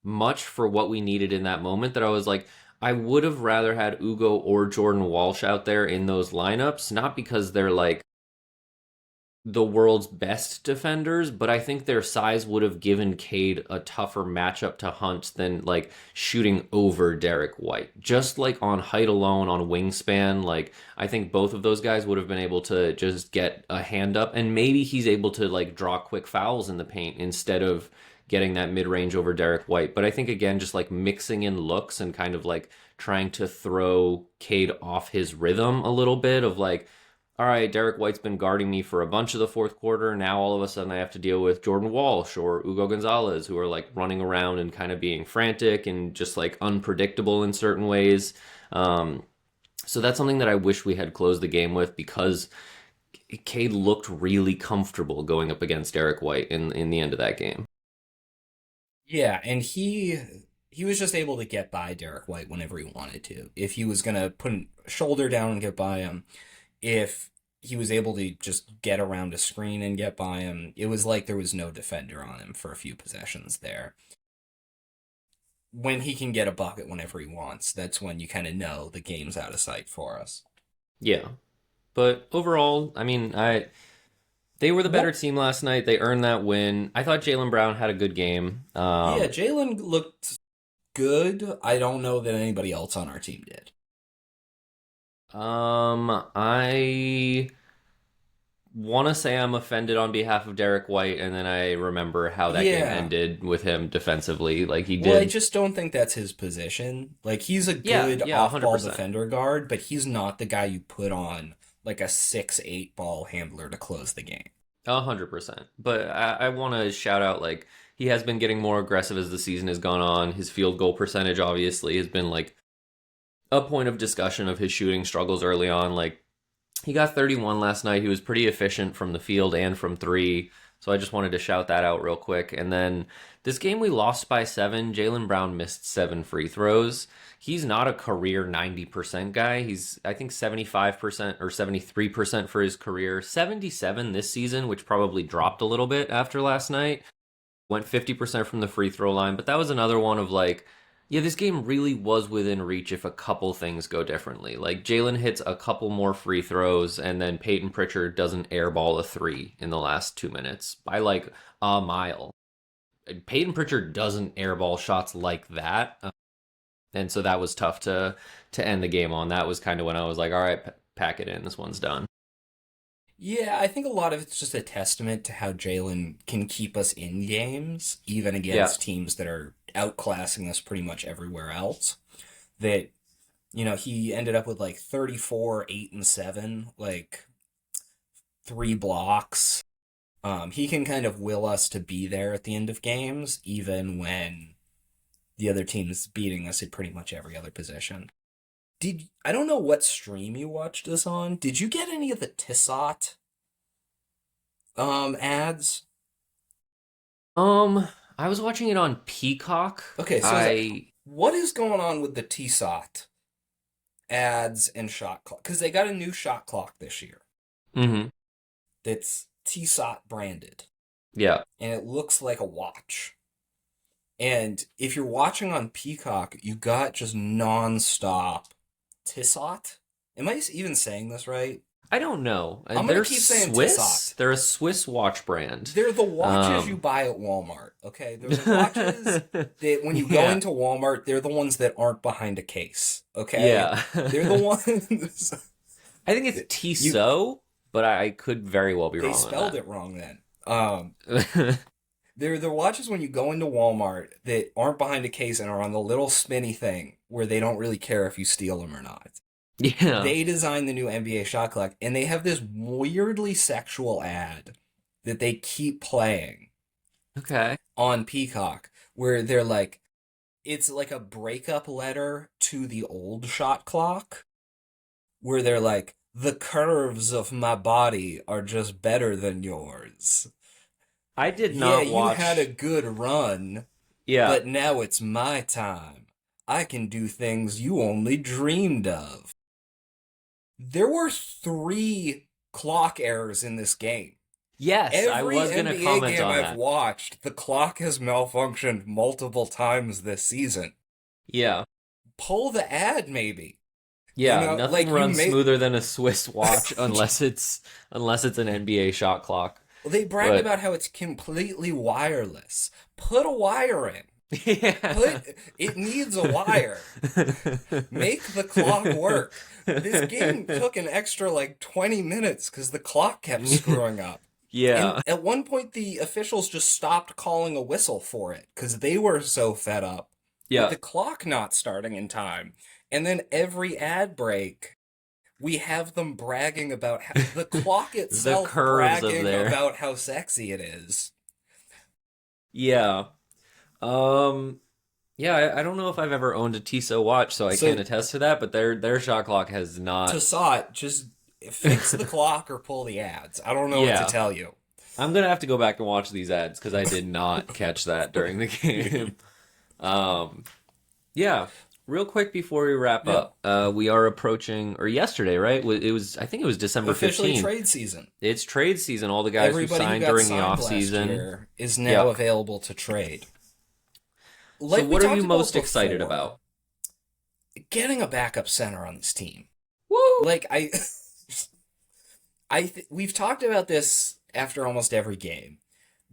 much for what we needed in that moment. That I was like, I would have rather had Ugo or Jordan Walsh out there in those lineups, not because they're like the world's best defenders, but I think their size would have given Cade a tougher matchup to hunt than like shooting over Derek White. Just like on height alone, on wingspan, like I think both of those guys would have been able to just get a hand up, and maybe he's able to like draw quick fouls in the paint instead of getting that mid range over Derek White. But I think again, just like mixing in looks and kind of like trying to throw Cade off his rhythm a little bit of like, all right, Derek White's been guarding me for a bunch of the fourth quarter. Now all of a sudden I have to deal with Jordan Walsh or Ugo Gonzalez, who are like running around and kind of being frantic and just like unpredictable in certain ways. Um, so that's something that I wish we had closed the game with because Cade looked really comfortable going up against Derek White in the end of that game. Yeah, and he was just able to get by Derek White whenever he wanted to. If he was gonna put a shoulder down and get by him, if he was able to just get around a screen and get by him, it was like there was no defender on him for a few possessions there. When he can get a bucket whenever he wants, that's when you kind of know the game's out of sight for us. Yeah, but overall, I mean, I they were the better What? team last night. They earned that win. I thought Jaylen Brown had a good game. Yeah, Jalen looked good. I don't know that anybody else on our team did. I want to say I'm offended on behalf of Derek White, and then I remember how that game Yeah. ended with him defensively. Like he Well, I did. just don't think that's his position. Like, he's a Yeah, good yeah, off-ball 100%. defender guard, but he's not the guy you put on like a 6'8" ball handler to close the game. 100%. But I want to shout out, like, he has been getting more aggressive as the season has gone on. His field goal percentage, obviously, has been, like, a point of discussion of his shooting struggles early on. Like, he got 31 last night. He was pretty efficient from the field and from three. So I just wanted to shout that out real quick. And then this game we lost by seven. Jaylen Brown missed seven free throws. He's not a career 90% guy. He's, I think, 75% or 73% for his career. 77 this season, which probably dropped a little bit after last night. Went 50% from the free throw line. But that was another one of like, yeah, this game really was within reach if a couple things go differently. Like Jalen hits a couple more free throws, and then Peyton Pritchard doesn't airball a three in the last 2 minutes by like a mile. Peyton Pritchard doesn't airball shots like that, and so that was tough to end the game on. That was kind of when I was like, all right, pack it in. This one's done. Yeah, I think a lot of it's just a testament to how Jalen can keep us in games, even Yeah, against teams that are outclassing us pretty much everywhere else. That, he ended up with like 34, 8, and 7, like 3 blocks. He can kind of will us to be there at the end of games, even when the other team's beating us at pretty much every other position. I don't know what stream you watched this on. Did you get any of the Tissot ads? um, I was watching it on Peacock. Okay, so I what is going on with the Tissot ads and shot clock? Because they got a new shot clock this year mm-hmm. that's Tissot branded, Yeah. and it looks like a watch. And if you're watching on Peacock, you got just non-stop Tissot. Am I even saying this right? I don't know. I'm gonna They're keep saying Swiss. Tissot. They're a Swiss watch brand. They're the watches you Um, buy at Walmart, okay? They're the watches that when you go yeah, into Walmart, they're the ones that aren't behind a case, okay? yeah. They're the ones I think it's that you Tissot, but I could very well be they wrong spelled on it wrong then. that. They're the watches when you go into Walmart that aren't behind a case and are on the little spinny thing where they don't really care if you steal them or not. Yeah. They designed the new NBA shot clock, and they have this weirdly sexual ad that they keep playing Okay. on Peacock, where they're like, it's like a breakup letter to the old shot clock, where they're like, the curves of my body are just better than yours. I did Yeah, not you had a watch. good run, Yeah. but now it's my time. I can do things you only dreamed of. There were three clock errors in this game. Yes, I Every was gonna NBA comment game on I've that. watched, the clock has malfunctioned multiple times this season. Yeah. Pull the ad, maybe. You Yeah, know, nothing like you runs may. smoother than a Swiss watch unless it's an NBA shot clock. Well, they brag But about how it's completely wireless. Put a wire in. yeah. Put it needs a wire. Make the clock work. This game took an extra like 20 minutes because the clock kept screwing up. And Yeah. at one point, the officials just stopped calling a whistle for it because they were so fed up with Yeah. the clock not starting in time. And then every ad break, we have them bragging about how the clock The itself curves of bragging there. about how sexy it is. Yeah. Um yeah, I don't know if I've ever owned a Tissot watch, so I can't So, attest to that, but their shot clock has not. Tassat, just fix the clock or pull the ads. I don't know what to Yeah. tell you. I'm gonna have to go back and watch these ads because I did not catch that during the game. Um, yeah. Real quick before we wrap Yeah. up, we are approaching, or yesterday, right? It was, I think it was December Officially 15th. trade season. It's trade season. All the guys who Everybody who signed got during the signed off last season. year is now Yep. available to trade. So, Like we what are you talked about most excited before, about? getting a backup center on this team. Woo! Like we've talked about this after almost every game.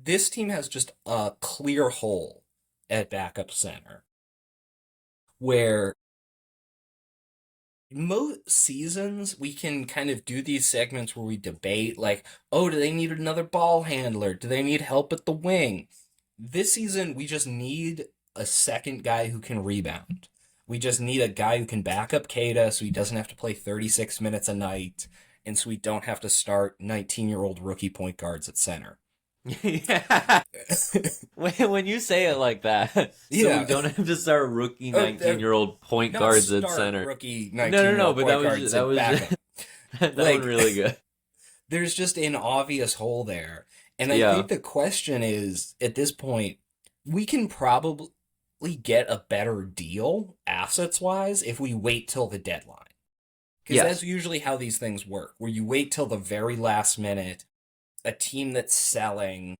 This team has just a clear hole at backup center where most seasons we can kind of do these segments where we debate like, oh, do they need another ball handler? Do they need help at the wing? This season we just need a second guy who can rebound. We just need a guy who can back up Kata so he doesn't have to play 36 minutes a night and so we don't have to start 19-year-old rookie point guards at center. Yeah. When you say it like that, so we Yeah. don't have to start rookie Oh, 19-year-old point not guards at start center. rookie No, no, no, 19-year-old but that point was guards that at was backup. that one Like, really good. there's just an obvious hole there. And I Yeah. think the question is, at this point, we can probably get a better deal, assets-wise, if we wait till the deadline. Because that's Yes. usually how these things work, where you wait till the very last minute, a team that's selling,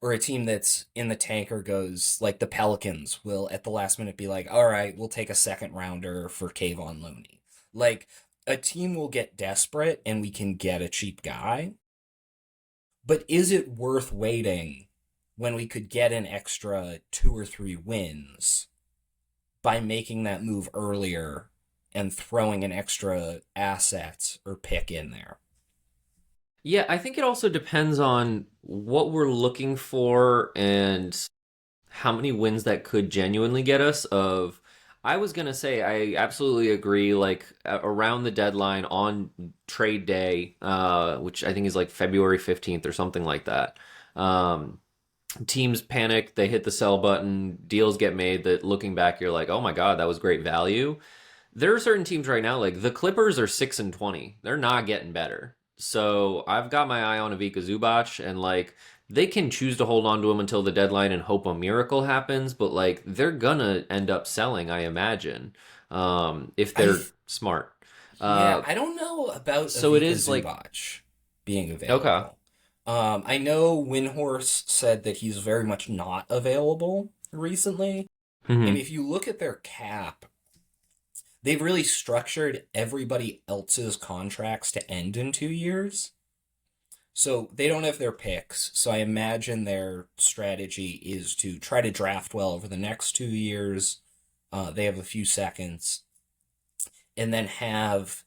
or a team that's in the tanker goes, like the Pelicans will at the last minute be like, all right, we'll take a second rounder for Kayvon Looney. Like, a team will get desperate and we can get a cheap guy. But is it worth waiting when we could get an extra 2 or 3 wins by making that move earlier and throwing an extra asset or pick in there? Yeah, I think it also depends on what we're looking for and how many wins that could genuinely get us. I was gonna say, I absolutely agree. Like around the deadline on trade day, which I think is like February 15th or something like that. Um, Teams panic, they hit the sell button, deals get made that looking back, you're like, oh my God, that was great value. There are certain teams right now, like the Clippers are 6-20. They're not getting better. So I've got my eye on Ivica Zubac, and like they can choose to hold on to him until the deadline and hope a miracle happens, but like they're gonna end up selling, I imagine, if I they're smart. Yeah, Uh, I don't know about so it Ivica is like Zubac being okay. available. I know Windhorse said that he's very much not available recently, and Hmm. if you look at their cap, they've really structured everybody else's contracts to end in 2 years. So they don't have their picks. So I imagine their strategy is to try to draft well over the next 2 years. They have a few seconds, and then have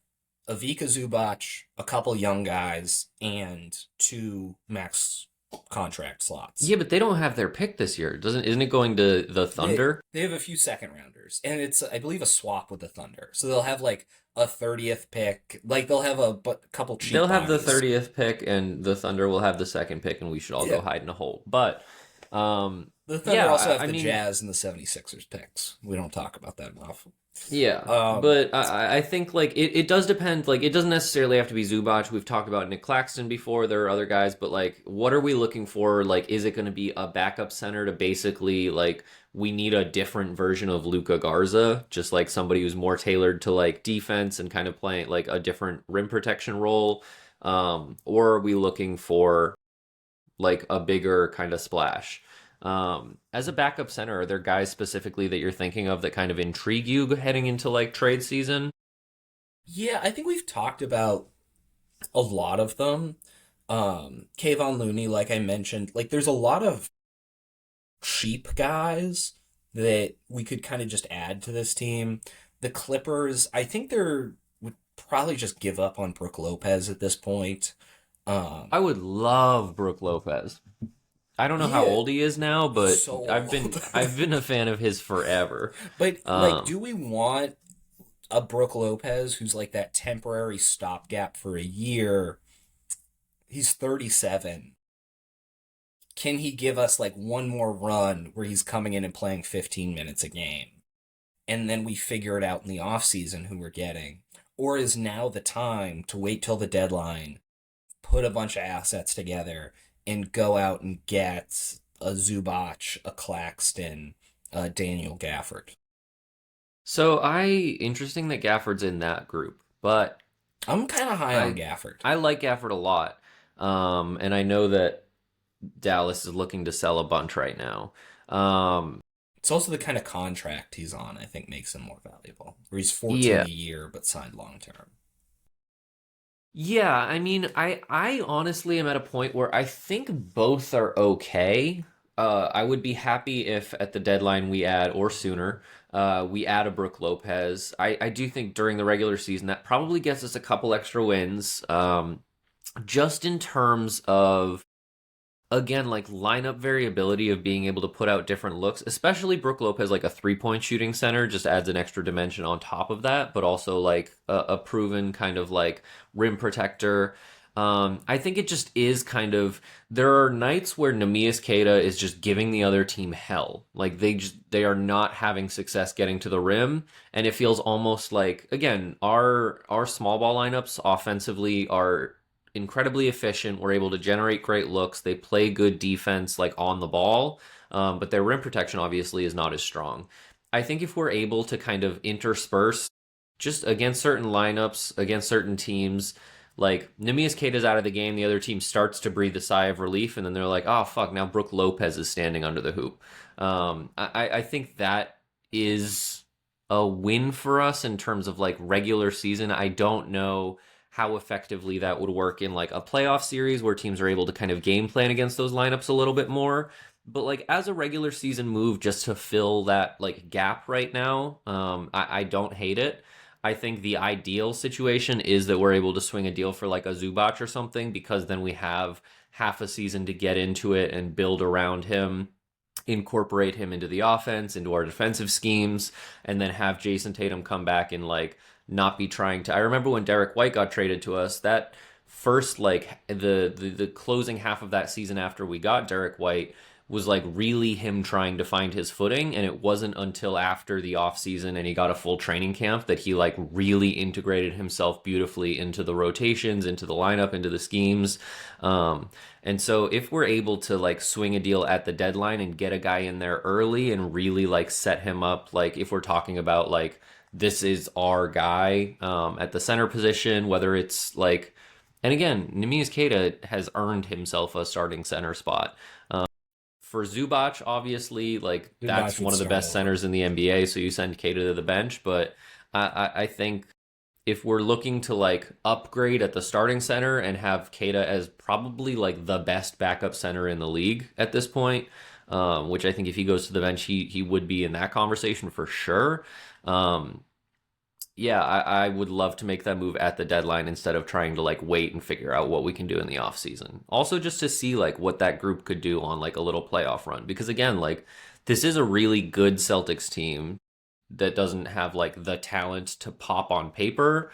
Avika Zubac, a couple young guys, and two max contract slots. Yeah, but they don't have their pick this year. Doesn't isn't it going to the They Thunder? they have a few second rounders, and it's I believe a swap with the Thunder. So they'll have like a 30th pick. Like they'll have a couple cheap They'll have the bodies. 30th pick, and the Thunder will have the second pick, and we should all Yeah. go hide in a hole. But The Thunder yeah, also have I the mean, Jazz and the 76ers picks. We don't talk about that enough. yeah, Um, but I think like it does depend. Like it doesn't necessarily have to be Zubac. We've talked about Nick Claxton before. There are other guys, but like, what are we looking for? Like, is it going to be a backup center to basically like we need a different version of Luca Garza, just like somebody who's more tailored to like defense and kind of playing like a different rim protection role, or are we looking for like a bigger kind of splash? As a backup center, are there guys specifically that you're thinking of that kind of intrigue you heading into like trade season? yeah, I think we've talked about a lot of them. Kayvon Looney, like I mentioned, like there's a lot of cheap guys that we could kind of just add to this team. The Clippers, I think they're would probably just give up on Brooke Lopez at this point. I Um, would love Brooke Lopez. I don't know how yeah, old he is now, but so I've old. been I've been a fan of his forever. But like, Um, do we want a Brooke Lopez who's like that temporary stopgap for a year? He's 37. Can he give us like one more run where he's coming in and playing 15 minutes a game? And then we figure it out in the offseason who we're getting? Or is now the time to wait till the deadline, put a bunch of assets together, and go out and get a Zubac, a Claxton, a Daniel Gafford? so interesting that Gafford's in that group, but I'm kind of high on I Gafford. I like Gafford a lot. And I know that Dallas is looking to sell a bunch right now. Um, It's also the kind of contract he's on, I think, makes him more valuable. Where he's 14 yeah. a year, but signed long term. Yeah, I mean, I honestly am at a point where I think both are okay. I would be happy if at the deadline we add, or sooner, we add a Brooke Lopez. I do think during the regular season that probably gets us a couple extra wins. Just in terms of again, like lineup variability of being able to put out different looks, especially Brooke Lopez, like a 3-point shooting center, just adds an extra dimension on top of that, but also like a proven kind of like rim protector. I think it just is kind of there are nights where Nemias Queta is just giving the other team hell. Like they are not having success getting to the rim, and it feels almost like again our small ball lineups offensively are incredibly efficient. We're able to generate great looks. They play good defense, like on the ball, but their rim protection obviously is not as strong. I think if we're able to kind of intersperse just against certain lineups, against certain teams, like Nemias Queta's out of the game, the other team starts to breathe a sigh of relief, and then they're like, oh, fuck, now Brooke Lopez is standing under the hoop. I think that is a win for us in terms of like regular season. I don't know how effectively that would work in like a playoff series where teams are able to kind of game plan against those lineups a little bit more. But like as a regular season move, just to fill that like gap right now, I don't hate it. I think the ideal situation is that we're able to swing a deal for like a Zubac or something because then we have half a season to get into it and build around him, incorporate him into the offense, into our defensive schemes, and then have Jason Tatum come back and like not be trying to. I remember when Derek White got traded to us, that first like the closing half of that season after we got Derek White was like really him trying to find his footing, and it wasn't until after the off season and he got a full training camp that he like really integrated himself beautifully into the rotations, into the lineup, into the schemes. And so if we're able to like swing a deal at the deadline and get a guy in there early and really like set him up, like if we're talking about like this is our guy at the center position, whether it's like, and again, Nemias Queta has earned himself a starting center spot. For Zubac, obviously, like that's Zubac would one of the start best over. centers in the NBA, so you send Queta to the bench. But I think if we're looking to like upgrade at the starting center and have Keita as probably like the best backup center in the league at this point, which I think if he goes to the bench, he would be in that conversation for sure. Um, yeah, I would love to make that move at the deadline instead of trying to like wait and figure out what we can do in the offseason. Also, just to see like what that group could do on like a little playoff run. Because again, like this is a really good Celtics team that doesn't have like the talent to pop on paper.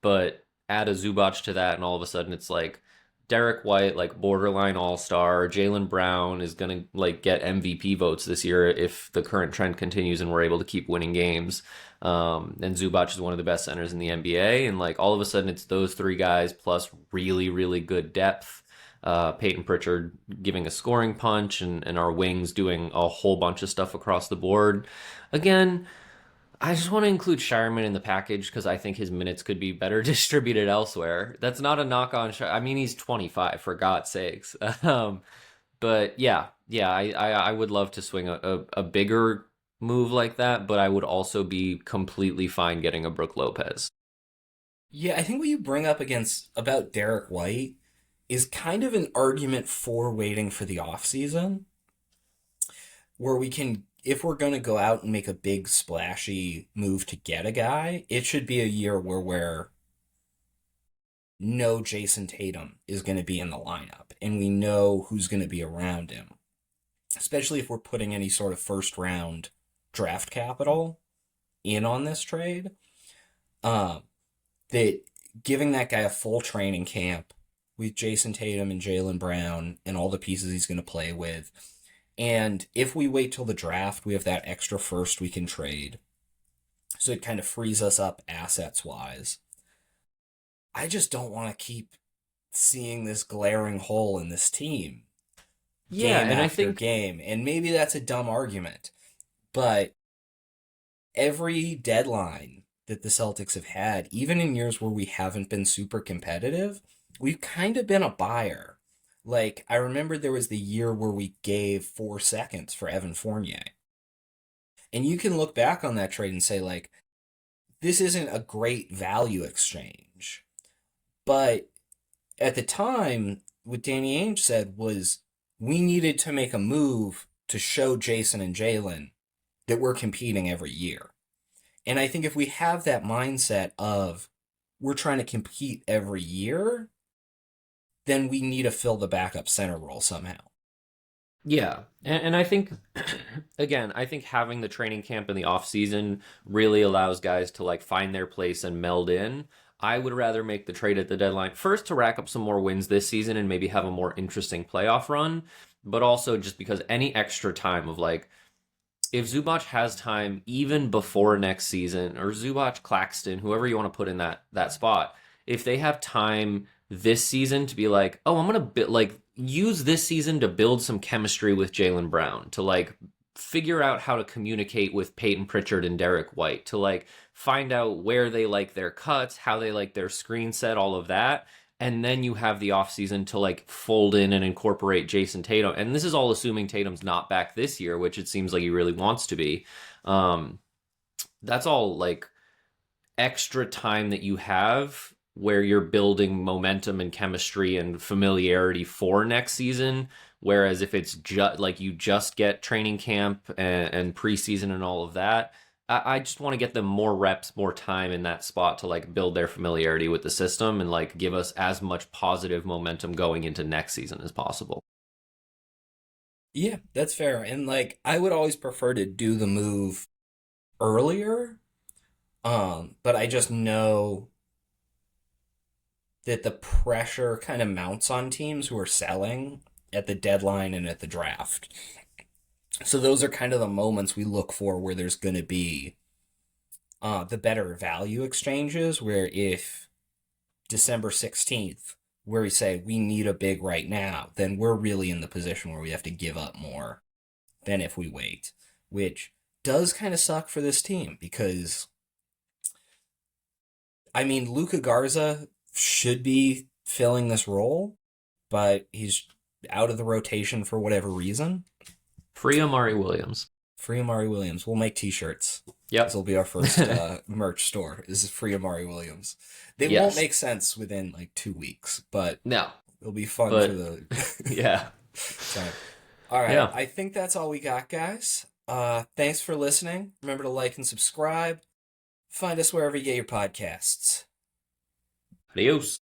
But add a Zubac to that, and all of a sudden it's like Derek White, like borderline all star. Jalen Brown is gonna like get MVP votes this year if the current trend continues and we're able to keep winning games. And Zubac is one of the best centers in the NBA, and like all of a sudden it's those three guys plus really really good depth. Peyton Pritchard giving a scoring punch, and our wings doing a whole bunch of stuff across the board. Again, I just want to include Shireman in the package because I think his minutes could be better distributed elsewhere. That's not a knock on I mean, he's 25 for God's sakes. But yeah, I would love to swing a bigger move like that, but I would also be completely fine getting a Brook Lopez. Yeah, I think what you bring up against about Derek White is kind of an argument for waiting for the offseason, where we can, if we're going to go out and make a big splashy move to get a guy, it should be a year where no Jason Tatum is going to be in the lineup and we know who's going to be around him, especially if we're putting any sort of first round draft capital in on this trade. Um, that giving that guy a full training camp with Jason Tatum and Jalen Brown and all the pieces he's going to play with. And if we wait till the draft, we have that extra first we can trade. So it kind of frees us up assets wise. I just don't want to keep seeing this glaring hole in this team Yeah, game and I after think game. And maybe that's a dumb argument, but every deadline that the Celtics have had, even in years where we haven't been super competitive, we've kind of been a buyer. Like, I remember there was the year where we gave 4 seconds for Evan Fournier. And you can look back on that trade and say, like, this isn't a great value exchange. But at the time, what Danny Ainge said was we needed to make a move to show Jason and Jalen that we're competing every year. And I think if we have that mindset of we're trying to compete every year, then we need to fill the backup center role somehow. yeah, and I think again, I think having the training camp in the off season really allows guys to like find their place and meld in. I would rather make the trade at the deadline first to rack up some more wins this season and maybe have a more interesting playoff run, but also just because any extra time of like if Zubac has time even before next season, or Zubac, Claxton, whoever you want to put in that spot, if they have time this season to be like, oh, I'm gonna like use this season to build some chemistry with Jalen Brown, to like figure out how to communicate with Peyton Pritchard and Derek White, to like find out where they like their cuts, how they like their screen set, all of that, and then you have the offseason to like fold in and incorporate Jason Tatum. And this is all assuming Tatum's not back this year, which it seems like he really wants to be. Um, that's all like extra time that you have where you're building momentum and chemistry and familiarity for next season. Whereas if it's just like you just get training camp and preseason and all of that, I just want to get them more reps, more time in that spot to like build their familiarity with the system and like give us as much positive momentum going into next season as possible. Yeah, that's fair. And like I would always prefer to do the move earlier. But I just know that the pressure kind of mounts on teams who are selling at the deadline and at the draft. So those are kind of the moments we look for where there's going to be the better value exchanges. Where if December 16th, where we say we need a big right now, then we're really in the position where we have to give up more than if we wait, which does kind of suck for this team because, I mean, Luca Garza should be filling this role, but he's out of the rotation for whatever reason. Free Amari Williams. Free Amari Williams. We'll make T-shirts. This Yep. will be our first merch store. Is Free Amari Williams. They won't Yes. make sense within like 2 weeks, but No. it'll be fun for But the yeah. time. All right, Yeah. I think that's all we got, guys. Thanks for listening. Remember to like and subscribe. Find us wherever you get your podcasts. Adios.